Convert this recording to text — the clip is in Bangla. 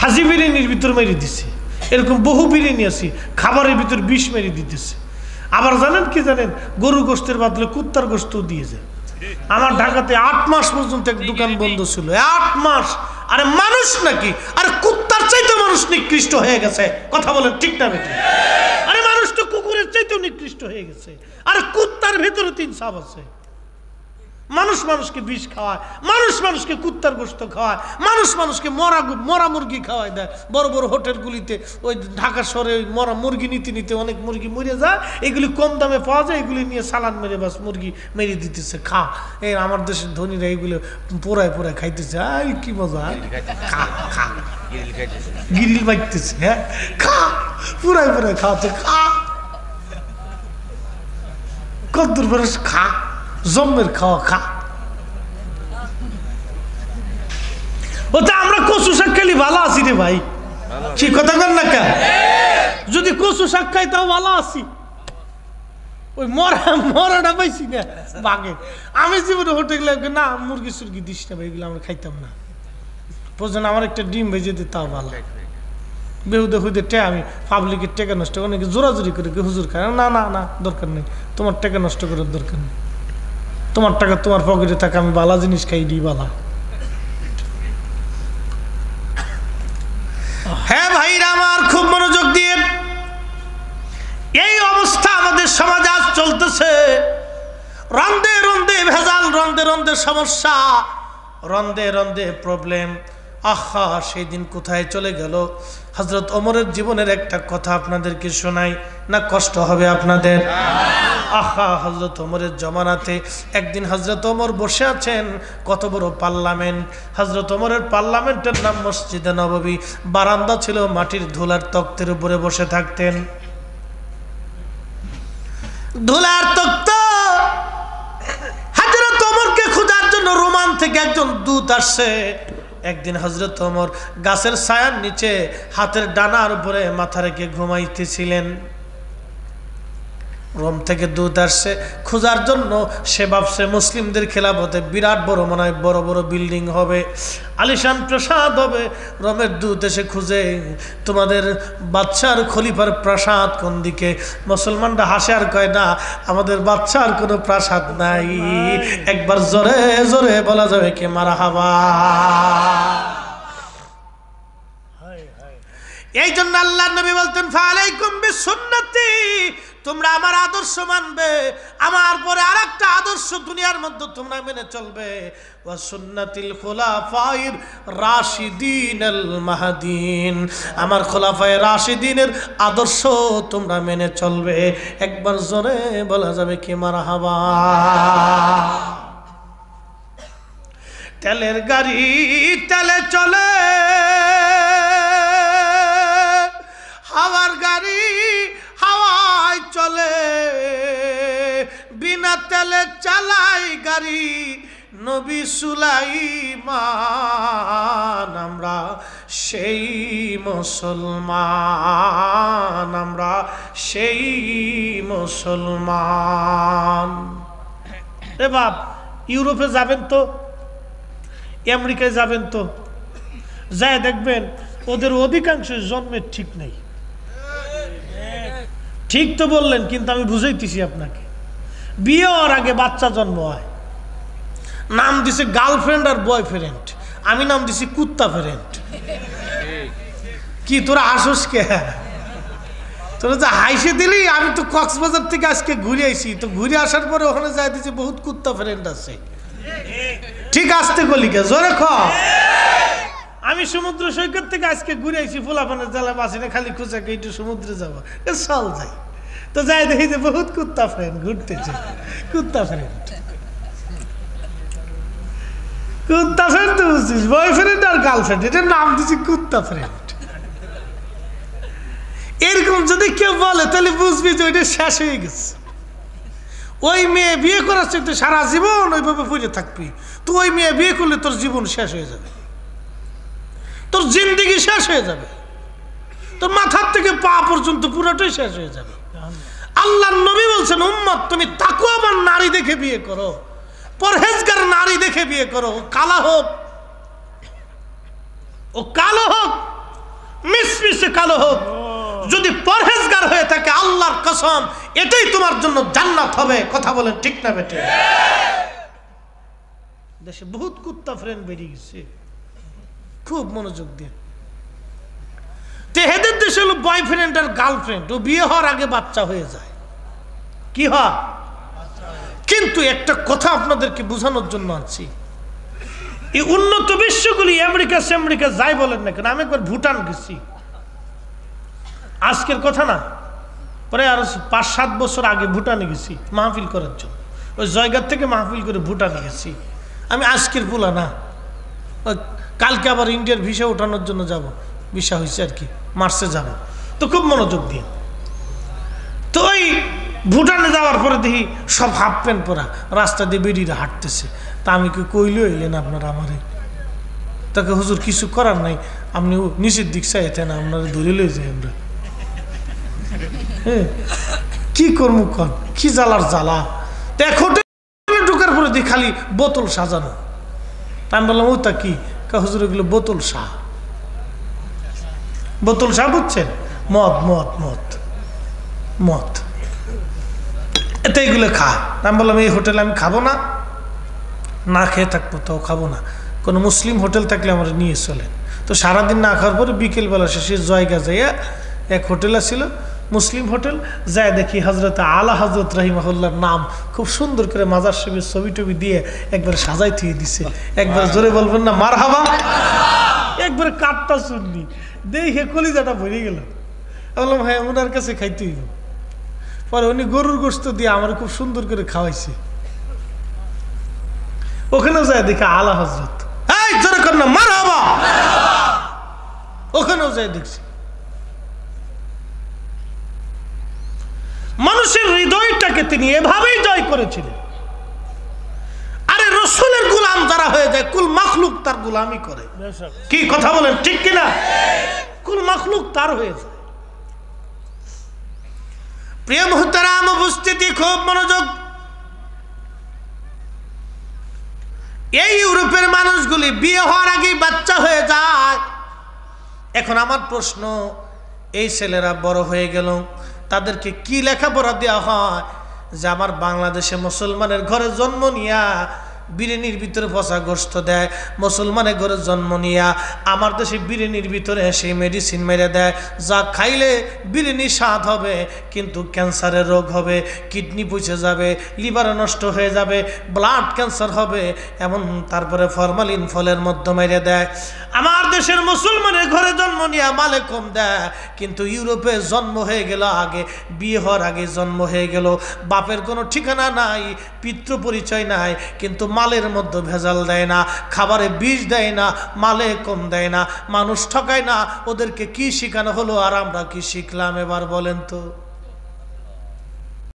হাজি বিরিয়ানির ভিতর মেরে দিছে, এরকম বহু বিরিয়ানি আছে খাবারের ভিতর বিষ মেরে দিতেছে। আবার জানেন কি জানেন, গরু গোশতের বদলে কুত্তার গোশত দিয়ে যায়। আমার ঢাকাতে 8 মাস পর্যন্ত এক দোকান বন্ধ ছিল, 8 মাস। আরে মানুষ নাকি, আরে কুত্তার চাইতে মানুষ নিকৃষ্ট হয়ে গেছে, কথা বলেন ঠিক না বেটি? আরে মানুষ তো কুকুরের চাইতেও নিকৃষ্ট হয়ে গেছে, আরে কুত্তার ভেতরে 3 সাপ আছে। মানুষ মানুষকে বিষ খাওয়ায়, মানুষ মানুষকে কুত্তার গোশত খাওয়ায়, মানুষ মানুষকে মরা মুরগি খাওয়ায় দেয়। বড় বড় হোটেলগুলিতে ওই ঢাকা শহরে ওই মরা মুরগি নিতে নিতে অনেক মুরগি মরে যায়, এগুলি কম দামে পাওয়া যায়, এগুলি নিয়ে সালান মেরে বাস মুরগি মেরে দিতেছে, খা। এই আমার দেশের ধনীরা এইগুলো পোড়ায় পোড়ায় খাইতেছে, আই কি মজা, খা খা, গিরিল বাইতেছে, হ্যাঁ খা, পুরাই পুরাই খাওয়াচ্ছে, খা, কদ্দুর বরস খা, জম্মের খাওয়া খা। ওটা আমরা কচু শাক খাইলে ভালো আছি রে ভাই, কি কথা বল না কে? যদি কচু শাক খাই তাও ভালো আছি, ওই মরাটা পাইছি না বাগে। আমি জীবনে হোটেলে না মুরগি সুরগি দিস না ভাই, এগুলো আমরা খাইতাম না। প্রয়োজন আমার একটা ডিম ভেজে দিতে তাও ভালো। বেহুদে হুদে টে আমি পাবলিকের টেকা নষ্ট করে, অনেকে জোরাজুরি করে হুজুর খায় না, না না দরকার নেই, তোমার টেকা নষ্ট করার দরকার নেই, তোমার টাকা তোমার পকেটে থাকে, আমি বালা জিনিস খাই দিই বালা। হ্যাঁ ভাইরা আমার, খুব মনোযোগ দিয়ে, এই অবস্থা আমাদের সমাজে আজ চলতেছে। রন্দে রন্দে ভেজাল, রন্দে রন্দে সমস্যা, রন্দে রন্দে প্রবলেম। আহা, সেই দিন কোথায় চলে গেল? হযরত ওমরের জীবনের একটা কথা আপনাদেরকে শোনাই, না কষ্ট হবে আপনাদের? আহা, হযরত ওমরের জমানাতে একদিন হযরত ওমর বসে আছেন, কত বড় পার্লামেন্ট। হযরত ওমরের পার্লামেন্টের নাম মসজিদে নববী। বারান্দা ছিল মাটির ধুলার তক্তের উপরে বসে থাকতেন। ধুলার তক্ত, হযরত ওমরকে খোঁজার জন্য রোমান থেকে একজন দূত আসছে। একদিন হযরত ওমর গাছের ছায়ার নিচে হাতের ডানার উপরে মাথা রেখে ঘুমাইতেছিলেন। রোম থেকে দূত আসছে খোঁজার জন্য। সে ভাবছে মুসলিমদের খেলাফতে বিরাট বড়, মনে হয় বড় বড় বিল্ডিং হবে, আলিশান প্রাসাদ হবে। রোমের দূত এসে খুঁজে, তোমাদের বাদশার খলিফার প্রাসাদ কোন দিকে? মুসলমানরা হাসে আর কয়, না আমাদের বাদশার কোনো প্রাসাদ নাই। একবার জোরে জোরে বলা যাবে কি মারহাবা। এই জন্য আল্লাহর নবী বলতেন, ফালাইকুম বিসুন্নতি, তোমরা আমার আদর্শ মানবে, আমার পরে আরেকটা আদর্শ দুনিয়ার মধ্যে তোমরা মেনে চলবে। ওয়া সুন্নাতিল খুলাফায়ে রাশিদিনাল মাহদিন, আমার খোলাফায়ে রাশিদিনের আদর্শ তোমরা মেনে চলবে। একবার জোরে বলা যাবে কি মারহাবা। তেলের গাড়ি তেলে চলে, হাওয়ার গাড়ি হাওয়ায় চলে, বিনা তেলে চালাই গাড়ি নবী সুলাইমান। আমরা সেই মুসলমান, আমরা সেই মুসলমান। এ বাপ, ইউরোপে যাবেন তো, আমেরিকায় যাবেন তো, যায় দেখবেন ওদের অধিকাংশ জন্মের ঠিক নেই। ঠিক তো বললেন, কিন্তু আমি বুঝাইতেছি আপনাকে, বিয়ে হওয়ার আগে বাচ্চা জন্ম হয়, নাম দিছে গার্লফ্রেন্ড আর বয়ফ্রেন্ড, আমি নাম দিছি কুত্তা ফ্রেন্ড। কি তোরা হাসোস কে? তোরা যে হাইসে দিলি, আমি তো কক্সবাজার থেকে আজকে ঘুরে আইছি, তো ঘুরে আসার পরে ওখানে যাই দিছি বহুত কুত্তা ফ্রেন্ড আছে। ঠিক আসতে গলিকে জোরে খ। আমি সমুদ্র সৈকত থেকে আজকে ঘুরে আইছি, ফুলাফানের জ্বালা বাসি না, খালি খুঁজে একটু সমুদ্রে যাবো, চল যাই। তো যাই দেখি যে বহুত কুত্তা ফ্রেন্ড ঘুরতেছে। কুত্তা ফ্রেন্ড, কুত্তা ফ্রেন্ড তো বুঝছিস, বয়ফ্রেন্ড আর গার্লফ্রেন্ড, এটার নাম দিচ্ছি কুত্তা ফ্রেন্ড। এরকম যদি কেউ বলে তাহলে বুঝবি যে ওইটা শেষ হয়ে গেছে। ওই মেয়ে বিয়ে করার চেয়ে সারা জীবন ওইভাবে পড়ে থাকবি, তো ওই মেয়ে বিয়ে করলে তোর জীবন শেষ হয়ে যাবে, তোর জিন্দেগি শেষ হয়ে যাবে, তোর মাথার থেকে পা পর্যন্ত পুরোটাই শেষ হয়ে যাবে। আল্লাহর নবী বলছেন, উম্মত তুমি তাকওয়াবান নারী দেখে বিয়ে করো, পরহেজগার নারী দেখে বিয়ে করো, ও কালা হোক, ও কালো হোক, হোক, যদি পরহেজগার হয়ে থাকে আল্লাহর কসম এটাই তোমার জন্য জান্নাত হবে। কথা বলেন ঠিক না বেটে? দেশে বহুত কুত্তা ফ্রেন্ড বেরিয়ে গেছে, খুব মনোযোগ দিয়ে। তেহেদের দেশে হলো বয়ফ্রেন্ড আর গার্লফ্রেন্ড, ও বিয়ে হওয়ার আগে বাচ্চা হয়ে যায়। কি হয়? কিন্তু একটা কথা আপনাদেরকে বোঝানোর জন্য আছি, এই উন্নত বিশ্বগুলি আমেরিকা যাই বলেন না কেন, আমি একবার ভুটান গেছি, আজকের কথা না, পরে আর 5-7 বছর আগে ভুটানে গেছি মাহফিল করার জন্য। ওই জায়গার থেকে মাহফিল করে ভুটানে গেছি। আমি আজকের পোলা না, কালকে আবার ইন্ডিয়ার ভিসা ওঠানোর জন্য যাব, ভিসা হয়েছে আর কি, মার্চে যাব। তো খুব মনোযোগ দিয়ে, তো ওই ভুটানে যাওয়ার পরে দেখি সব হাফ প্যান্ট পরা রাস্তা দিয়ে বেরিয়ে হাঁটতেছে। তা আমি কি কইলে এলেন আপনারা আমারে? তাকে হুজুর কিছু করার নাই, আপনি নিচের দিক চাইতেন, আপনারা ধরে লয়ে যাই আমরা। হ্যাঁ, কি করবো কন, কি জ্বালার জ্বালা। দেখো ঢুকার পরে দেখি খালি বোতল সাজানো। তা আমি বললাম ও তা কি? হুজুর এগুলো বোতল শাহ। বোতল শাহ বুঝছেন? মদ মদ মদ মদ, এটা এগুলো খায়। আমি বললাম এই হোটেলে আমি খাবো না, না খেয়ে থাকবো, তাও খাবো না। কোনো মুসলিম হোটেল থাকলে আমার নিয়ে চলেন। তো সারাদিন না খাওয়ার পরে বিকেলবেলা শেষে জায়গা যাইয়া এক হোটেল ছিল, মুসলিম হোটেল, যায় দেখি হজরত আলা হজরত রাহিমাহুল্লাহর নাম খুব সুন্দর করে মাজার শরীফের ছবি টবি দিয়ে একবার সাজাই থুয়ে দিছে। একবার জোরে বলবেন না মারহাবা? একবার কাঠটা শুনলি দেখে কলিজাটা ভরে গেল। বললাম হ্যাঁ, ওনার কাছে খাইতে হইব। পরে উনি গরুর গোশত দিয়ে আমার খুব সুন্দর করে খাওয়াইছে। ওখানেও যায় দেখে আলা হজরত, এই জোরে কর না মারহাবা, ওখানেও যায় দেখছি। মানুষের হৃদয়টাকে তিনি এভাবেই জয় করেছিলেন। আরে রসুলের গোলাম যারা হয়ে যায়, কুল মাখলুক তার গোলামি করে। কি কথা বলেন ঠিক কিনা? কুল মাখলুক তার হয়ে যায়। প্রিয় মুহতারাম উপস্থিতি, খুব মনোযোগ। এই ইউরোপের মানুষগুলি বিয়ে হওয়ার আগেই বাচ্চা হয়ে যায়। এখন আমার প্রশ্ন, এই ছেলেরা বড় হয়ে গেল, তাদেরকে কি লেখাপড়া দেওয়া হয় যে আমার বাংলাদেশে মুসলমানের ঘরে জন্ম নিয়া বিরিয়ানির ভিতরে পচা গোশত দেয়, মুসলমানের ঘরে জন্ম নিয়া আমার দেশে বিরিয়ানির ভিতরে সেই মেডিসিন মেরে দেয়, যা খাইলে বিরিয়ানি স্বাদ হবে কিন্তু ক্যান্সারের রোগ হবে, কিডনি পচে যাবে, লিভার নষ্ট হয়ে যাবে, ব্লাড ক্যান্সার হবে, এমন তারপরে ফরমালিন ফলের মধ্যে মেরে দেয়। আমার দেশের মুসলমানের ঘরে জন্ম নিয়ে মালে কম দেয়, কিন্তু ইউরোপে জন্ম হয়ে গেল আগে, বিয়ে হওয়ার আগে জন্ম হয়ে গেল, বাপের কোনো ঠিকানা নাই, পিতৃ পরিচয় নাই, কিন্তু মালের মধ্যে ভেজাল দেয় না, খাবারে বিষ দেয় না, মালে কম দেয় না, মানুষ ঠকায় না। ওদেরকে কি শিখানো হলো আর আমরা কি শিখলাম এবার বলেন তো?